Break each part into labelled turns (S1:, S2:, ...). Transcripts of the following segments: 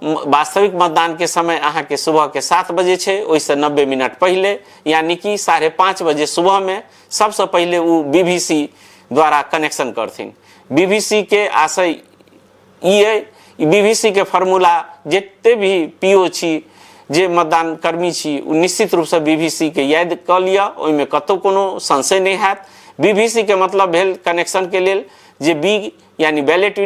S1: वास्तविक मतदान के समय अहाँ के सुबह के 7 बजे है, वैसे 90 मिनट पहले यानी कि 5:30 बजे सुबह में सबसे पहले वो बीबीसी द्वारा कनेक्शन करथिन। बीबीसी के आशय ये बीबीसी के फॉर्मूला जिते भी पीओ छी जे मतदान कर्मी छी उ निश्चित रूप से बीबीसी के याद क लिया, ओइमे कतौ कोनो संशय नहीं हैत। बीबीसी के मतलब भेल कनेक्शन के लेल जे बी यानी बैलेट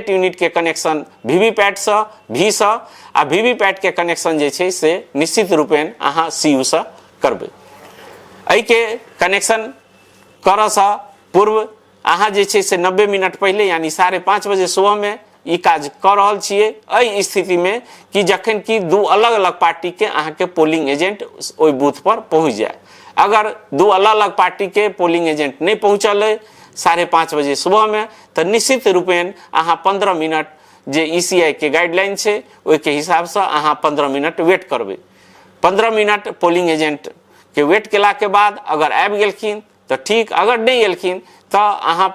S1: यूनिट के कनेक्शन वीवीपैट से भी से आ वीवीपैट के कनेक्शन जे छै से निश्चित रूपेण अहाँ सीयू से करबे। एहि के कनेक्शन करऽ से पूर्व अहाँ जे छै से 90 मिनट पहले यानी 5:30 बजे सुबह में ई काज कर रहल छिए। एहि स्थिति में कि जखन कि दू अलग अलग पार्टी के अहाँ के पोलिंग एजेंट ओइ बूथ पर पहुँच जाए, अगर दू अलग अलग पार्टी के पोलिंग एजेंट नहीं पहुँचल है 5:30 बजे सुबह में तो निश्चित रूपेण अहाँ 15 मिनट जे ईसीआई के गाइडलाइन है ओहि के हिसाब से अहाँ 15 मिनट वेट करबे। 15 मिनट पोलिंग एजेंट के वेट केला के बाद अगर आबि गेलखिन तो ठीक, अगर नहीं एलखिन तो अहाँ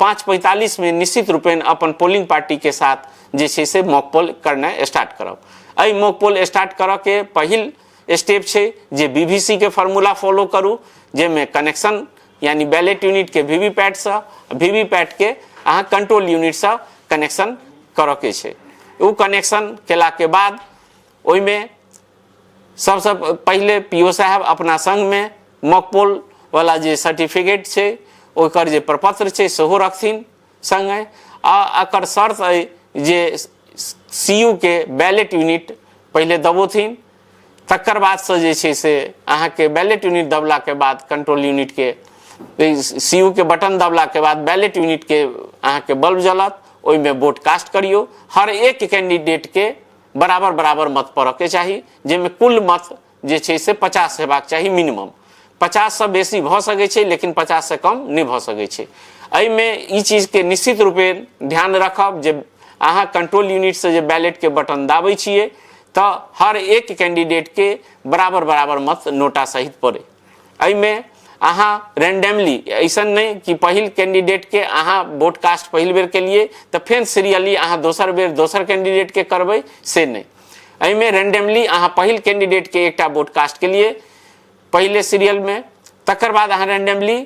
S1: 5:45 में निश्चित रूपेण अपन पोलिंग पार्टी के साथ जे छै से मॉक पोल करना स्टार्ट करब। एहि मॉक पोल स्टार्ट करऽ के पहिल स्टेप है जे बीबीसी के फॉर्मूला फॉलो करू, जेमे कनेक्शन यानी बैलेट यूनिट के वीवीपैट से वीवीपैट के अहाँ कंट्रोल यूनिट से कनेक्शन करऽ के छै। उ कनेक्शन केला के बाद ओइमे सबसे पहले पीओ साहब अपना संग में मॉक पोल वाला जे सर्टिफिकेट छै ओकर जे प्रपत्र छै सेहो रखथिन संगे। आ एकर शर्त है जे सीयू के बैलेट यूनिट पहले दबोथिन, तकर बाद से जे छै से अहाँ के बैलेट यूनिट दबला के बाद कंट्रोल यूनिट के सीयू के बटन दबला के बाद बैलेट यूनिट के अहाँ के बल्ब जलत, ओइमे वोट कास्ट करियो। हर एक कैंडिडेट के बराबर बराबर मत पड़े के चाहिए, जेमे कुल मत जे छै से 50 हेबाक चाहिए मिनिमम। 50 से बेसी भ सकै छै लेकिन 50 से कम नहीं भ सकै छै। एहिमे ई चीज के निश्चित रूपे ध्यान रखब जे अहाँ कंट्रोल यूनिट से जे बैलेट के बटन दाबै छिए तो हर एक कैंडिडेट के बराबर बराबर मत नोटा सहित पड़े। एहिमे अहाँ रैंडमली ऐसा नहीं कि पहिल कैंडिडेट के अहाँ वोट कास्ट पहिल बेर के लिए तो फिर सीरियली अहाँ दोसर बेर दोसर कैंडिडेट के करबै, से नहीं। एहिमे रैंडमली अहाँ पहिल कैंडिडेट के एकटा वोट कास्ट के लिए पहले सीरियल में, तकर बाद अहाँ रैंडमली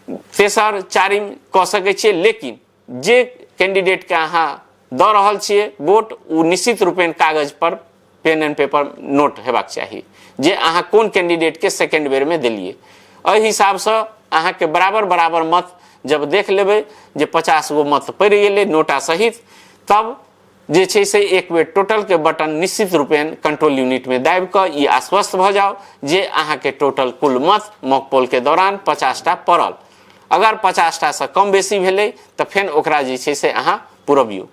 S1: तेसर चारिम कह सकै छियै, लेकिन जे कैंडिडेट के अहाँ दऽ रहल छियै वोट उ निश्चित रूपेण कागज पर पेन एंड पेपर नोट हेबाक चाहिए जे अहाँ कोन कैंडिडेट के सेकेंड बेर में देलिए। एहि हिसाब से अहाँ के बराबर बराबर मत जब देख लेबै जे 50 गो मत पड़ गेलै नोटा सहित, तब जे छै से एक बेर टोटल के बटन निश्चित रूपेण कंट्रोल यूनिट में दाबि कऽ ई आश्वस्त भ जाओ जे अहाँ के टोटल कुल मत मॉक पोल के दौरान 50टा पड़ल। अगर 50टा से कम बेसी भेलै तो फिर ओकरा जे छै से अहाँ पुरबियो।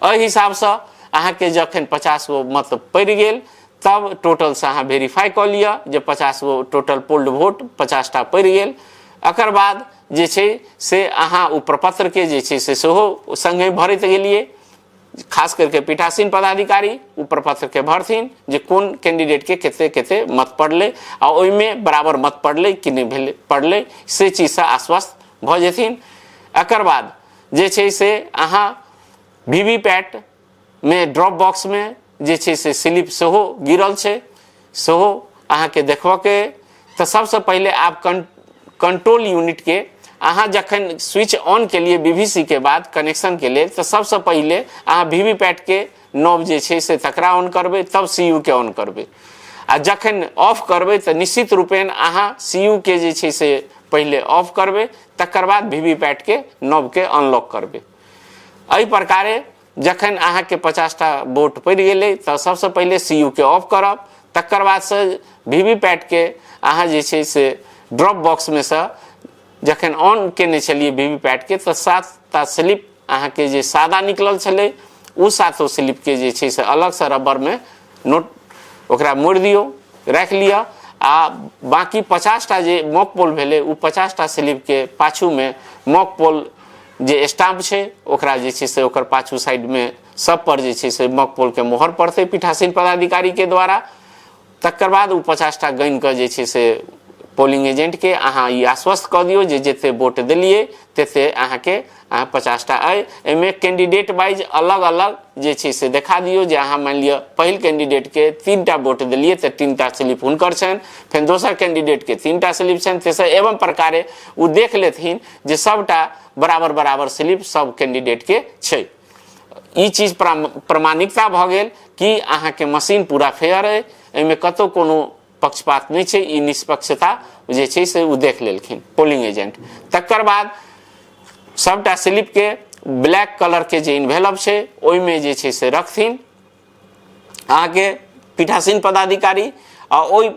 S1: एहि हिसाब से अहाँ के जखन 50 गो मत पड़ गेल तब टोटल से अहाँ वेरीफाई कऽ लिअ जे 50 गो टोटल पोल्ड वोट 50टा पड़ गेल। एकर बाद जे छै से अहाँ उ प्रपत्र के जे छै से सेहो संगे भरैत गेलिए, खास करके पीठासीन पदाधिकारी उ प्रपत्र के भरथिन जे कोन कैंडिडेट के केते केते मत पड़ले आ ओइमे बराबर मत पड़ले कि नहीं भेले पड़ले से चीज से आश्वस्त भ जेथिन। एकर बाद जे छै से अहाँ वीवीपैट में ड्रॉप बॉक्स में जे छै से स्लिप सेहो गिरल छै, सेहो अहाँ के देखबऽ के। तो सबसे पहले आप कंट्रोल यूनिट के अहाँ जखन स्विच ऑन के लिए बीबीसी के बाद कनेक्शन के लिए तो सबसे पहले अहाँ वीवीपैट के नॉब जे छै से तकरा ऑन करबे, तब सीयू के ऑन करबे। आ जखन ऑफ करबे तो निश्चित रूपेण अहाँ सीयू के जे छै से पहले ऑफ करबे, तकर बाद वीवीपैट के नॉब के अनलॉक करबे। एहि प्रकारे जखन अहाँ के 50टा वोट पड़ गेलै तो सबसे पहले सीयू के ऑफ करब, तकर बाद से वीवीपैट के अहाँ जे छै से ड्रॉप बॉक्स में से जखन ऑन केने छलिए वीवीपैट के तो 7टा स्लिप अहाँ के जे सादा निकलल छलै उ 7 स्लिप के जे छै से अलग से रबर में नोट ओकरा मोड़ दियो रख लिया। आ बाकी 50टा जे मॉक पोल भेलै उ 50टा स्लिप के पाछू में मॉक पोल जे स्टाम्प छै ओकरा जे छै से ओकर पाछू साइड में सब पर जे छै से मॉक पोल के मोहर पड़तै पीठासीन पदाधिकारी के द्वारा। तकर बाद उ 50टा गन के जे छै से पोलिंग एजेंट के अहाँ ई आश्वस्त कऽ दियौ जे जते वोट देलिए तते अहाँ के 50टा अइ। एहिमे कैंडिडेट वाइज अलग अलग जे छै से देखा दियौ जे अहाँ मान लिअ पहिल कैंडिडेट के 3टा वोट देलिए तऽ 3टा स्लिप हुनकर छनि, फेर दोसर कैंडिडेट के 3टा स्लिप छनि, तेसर एवं प्रकारे ओ देख लेथिन जे सबटा बराबर बराबर स्लिप सब कैंडिडेट के छै। ई चीज प्रमाणिकता भऽ गेल कि अहाँ के मशीन पूरा फेयर है, एहिमे कतौ कोनो पक्षपात नहीं छै, ई निष्पक्षता जे छै से ओ देख लेलखिन पोलिंग एजेंट। तकर बाद सबटा स्लिप के ब्लैक कलर के जे इन्वेलप छै ओहिमे जे छै से रखथिन अहाँ के पीठासीन पदाधिकारी, आ ओहि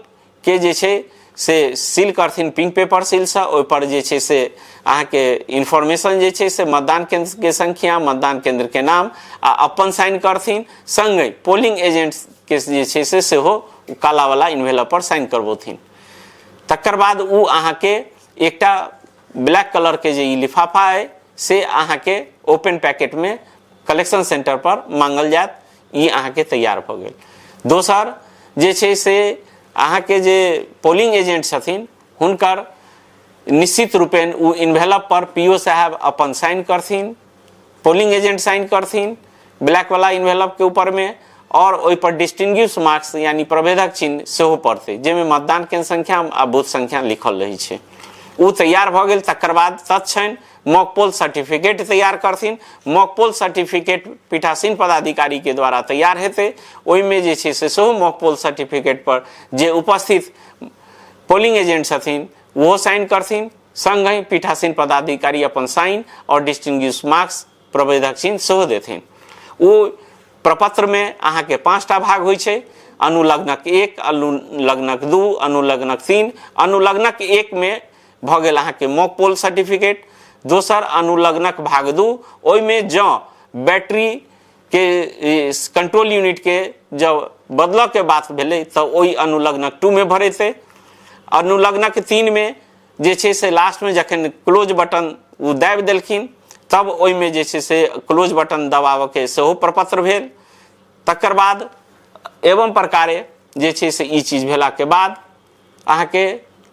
S1: के जे छै से सील करथिन पिंक पेपर सील से। ओहि पर जे छै से अहाँ के इन्फॉर्मेशन जे छै से मतदान केंद्र के संख्या, मतदान केंद्र के नाम आ अपन साइन करथिन, संगे पोलिंग एजेंट के जे छै से सेहो काला वाला इन्वेलप पर साइन करबोथिन। तकर बाद उ अहाँ के एकटा ब्लैक कलर के जे लिफाफा है से अहाँ के ओपन पैकेट में कलेक्शन सेंटर पर मांगल जात, ई अहाँ के तैयार भ गेल। दोसर जे छै से अहाँ के जे पोलिंग एजेंट छथिन हुनकर निश्चित रूपेण उ इन्वेलप पर पीओ साहब अपन साइन करथिन, पोलिंग एजेंट साइन करथिन ब्लैक वाला इन्वेलप के ऊपर में, और ओहि पर डिस्टिंग्विश मार्क्स यानी प्रभेदक चिन्ह सेहो पड़ते जेमे मतदान केंद्र संख्या आ बूथ संख्या लिखल रही छै। उ तैयार भ गेल। तकर बाद तत्क्षण मॉक पोल सर्टिफिकेट तैयार करथिन। मॉक पोल सर्टिफिकेट पीठासीन पदाधिकारी के द्वारा तैयार हेतै। ओहिमे जे छै से सेहो मॉक पोल सर्टिफिकेट पर जे उपस्थित पोलिंग एजेंट छथिन वो साइन करथिन, संगहि पीठासीन पदाधिकारी अपन साइन और डिस्टिंग्विश मार्क्स प्रवेदक चिन्ह सेहो देथिन। ओ प्रपत्र में अहाँ के 5टा भाग होइ छै, अनुलग्नक 1, अनुलग्नक 2, अनुलग्नक 3। अनुलग्नक 1 में भ गेल अहाँ के मॉक पोल सर्टिफिकेट। दोसर अनुलग्नक भाग 2 ओहि में जो बैटरी के कंट्रोल यूनिट के जब बदल के बात भेलै तो ओहि अनुलग्नक 2 में भरेते। अनुलग्नक 3 में जे छै से लास्ट में जखन क्लोज बटन उ दाबि देलखिन तब ओहि में जे छै से क्लोज बटन दबाव के सेहो प्रपत्र भेल। तकर बाद एवं प्रकारे जे छै से ई चीज भेला के बाद अहाँ के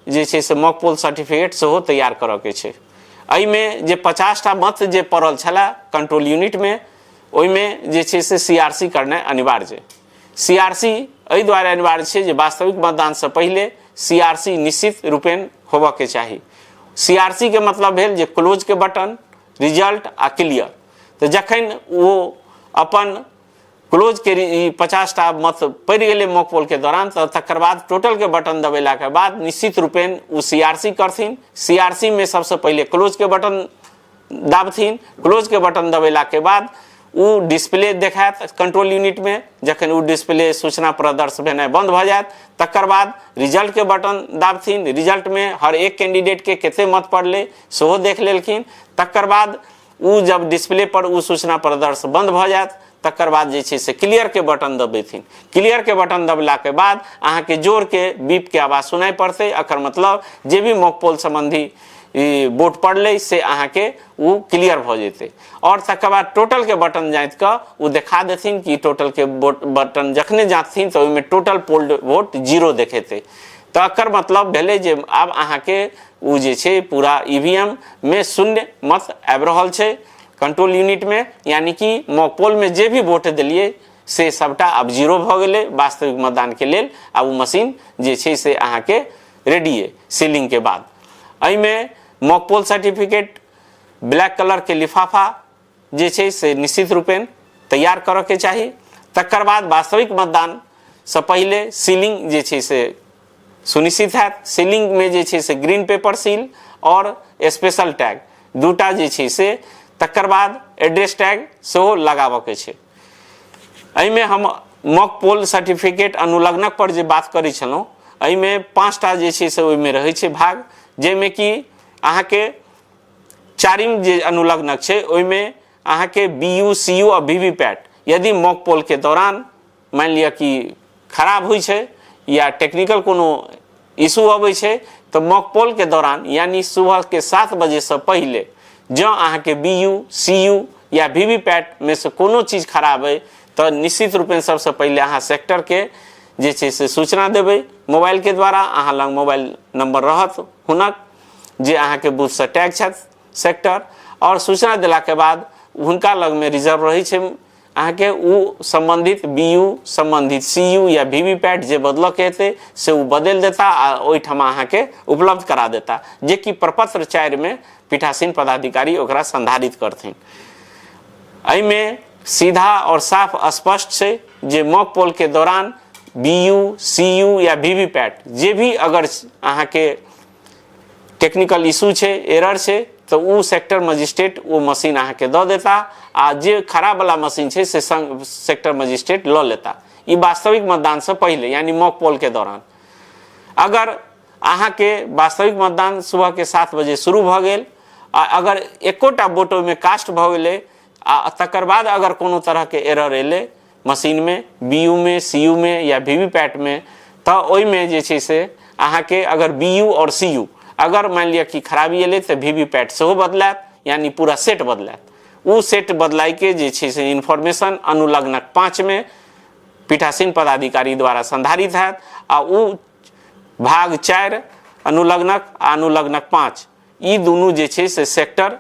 S1: जे छै से मॉक पोल सर्टिफिकेट सेहो तैयार करऽ के छै। एहि में जे 50टा मत जे पड़ल छला कंट्रोल यूनिट में ओहि में जे छै से सीआरसी करना अनिवार्य। सीआरसी एहि दुआरे अनिवार्य छै जे वास्तविक मतदान से पहले सीआरसी निश्चित रूपेण होबऽ के चाही। सीआरसी के मतलब भेल जे क्लोज के बटन, रिजल्ट आ क्लियर। तो जखन वो अपन क्लोज के 50टा मत पड़ गए मॉक पोल के दौरान तो तकर बाद टोटल के बटन दबेला के बाद निश्चित रूपेण वो सीआरसी करथिन। सीआरसी में सबसे पहले क्लोज के बटन दाबथिन। क्लोज के बटन दबेला के बाद वो डिस्प्ले देखात कंट्रोल यूनिट में। जखन वो डिस्प्ले सूचना प्रदर्श भेनाइ बंद भ जात तकर बाद रिजल्ट के बटन दाबथिन। रिजल्ट में हर एक कैंडिडेट के केते मत पड़ले सेहो देख लेलखिन। तकर बाद वो जब डिस्प्ले पर वो सूचना प्रदर्श बंद भ जात तकर बाद जे छै से क्लियर के बटन दबेथिन। क्लियर के बटन दबला के बाद अहाँ के जोर के बीप के आवाज सुनाई पड़ते। एकर मतलब जे भी मॉक पोल संबंधी वोट पड़ले से अहाँ के वो क्लियर भ जेते। और तकर बाद टोटल के बटन जाइत क वो देखा देथिन कि टोटल के बटन जखने जाथिन तो ओहिमे टोटल पोल्ड वोट 0 देखेते। तो एकर मतलब भेले जे आब अहाँ के वो जे छै पूरा ईवीएम में शून्य मत आबि रहल छै कंट्रोल यूनिट में, यानी कि मॉक पोल में जे भी वोट दिलिए से सबटा अब 0 भ गेले वास्तविक मतदान के लेल। आ वो मशीन जे छै से अहाँ के रेडी है सीलिंग के बाद। एहि में mock poll certificate black colour के लिफाफा जे छै से निश्चित रूपेण तैयार करऽ के चाही। तकर बाद वास्तविक मतदान से पहले सीलिंग जे छै से सुनिश्चित हैत। सीलिंग में जे छै से ग्रीन पेपर सील और स्पेशल टैग 2टा जे छै से, तकर बाद एड्रेस टैग सेहो लगाबऽ के छै। एहि में हम मॉक पोल सर्टिफिकेट अनुलग्नक पर जे बात करै छलहुँ एहि में 5टा जे छै से ओहि में रहै छै भाग, जेमे कि अहाँ के 4म जे अनुलग्नक छै ओहि में अहाँ के बीयू सीयू और वीवीपैट यदि मॉक पोल के दौरान मान लिया कि खराब होइ छै या टेक्निकल कोनो इशू अबै छै तो मॉक पोल के दौरान यानी सुबह के 7 बजे से पहले जो अहाँ के बीयू सीयू या वीवीपैट में से कोनो चीज खराब है तो निश्चित रूपेण सबसे पहले अहाँ सेक्टर के जे छै से सूचना देबै मोबाइल के द्वारा। अहाँ लग मोबाइल नंबर रहत हुनक जे अहाँ के बूथ से टैग छथि सेक्टर, और सूचना देला के बाद हुनका लग में रिजर्व रही छै अहाँ के उ संबंधित बीयू, संबंधित सीयू या वीवीपैट जे बदल के हेतै से उ बदल देता आ ओहिठाम अहाँ के उपलब्ध करा देता, जे कि प्रपत्र 4 में पीठासीन पदाधिकारी ओकरा संधारित करथिन। एहि में सीधा और साफ स्पष्ट छै जे मॉक पोल के दौरान बीयू, सीयू या वीवीपैट जे भी अगर अहाँ के टेक्निकल इशू छै, एरर छै, तो उ सेक्टर मजिस्ट्रेट वो मशीन अहाँ के दऽ देता आ जे खराब वाला मशीन छै से सेक्टर मजिस्ट्रेट लऽ लेता। ई वास्तविक मतदान से पहले यानी मॉक पोल के दौरान। अगर अहाँ के वास्तविक मतदान सुबह के 7 बजे शुरू भ गेल आ अगर एकोटा वोट में कास्ट भ गेलै आ तकर बाद अगर कोनो तरह के एरर एले मशीन में, बीयू में, सीयू में या वीवीपैट में, तो ओहि में जे छै से अहाँ के अगर बीयू और सीयू अगर मान लिया कि खराबी एले तो वीवीपैट सेहो बदलात, यानी पूरा सेट बदलात। उ सेट बदलाई के जे छै से इन्फॉर्मेशन अनुलग्नक 5 में पीठासीन पदाधिकारी द्वारा संधारित हैत आ उ भाग 4 अनुलग्नक आ अनुलग्नक 5 ई दुनू जे छै से सेक्टर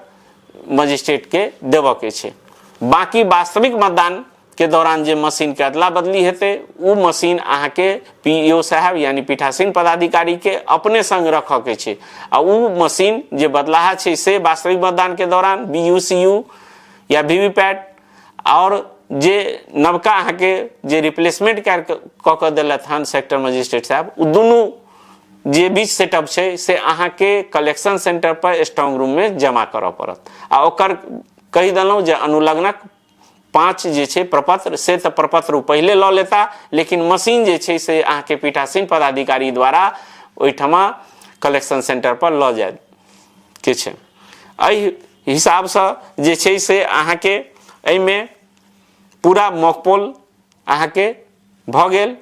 S1: मजिस्ट्रेट के देव के छै। बाकी वास्तविक मतदान के दौरान जे मशीन के अदला बदली हेतै उ मशीन अहाँ के पीईओ साहब यानी पीठासीन पदाधिकारी के अपने संग रख के छै आ उ मशीन जे बदलाहा छै से वास्तविक मतदान के दौरान बीयू, सीयू या वीवीपैट और जे नवका अहाँ के जे रिप्लेसमेंट क के देलथ हन सेक्टर मजिस्ट्रेट साहब उ दुनू जे बीच सेटअप छै से अहाँ के कलेक्शन सेंटर पर स्ट्रांग रूम में जमा करऽ पड़त आ ओकर कहि देलहुँ जे अनुलग्नक 5 जे छै प्रपत्र से तो प्रपत्र पहले लऽ लेता, लेकिन मशीन जे छै से अहाँ के पीठासीन पदाधिकारी द्वारा ओहिठमा कलेक्शन सेंटर पर लऽ जाय के छै। एहि हिसाब से जे छै से अहाँ के एहि में पूरा मॉक पोल अहाँ के भ गेल।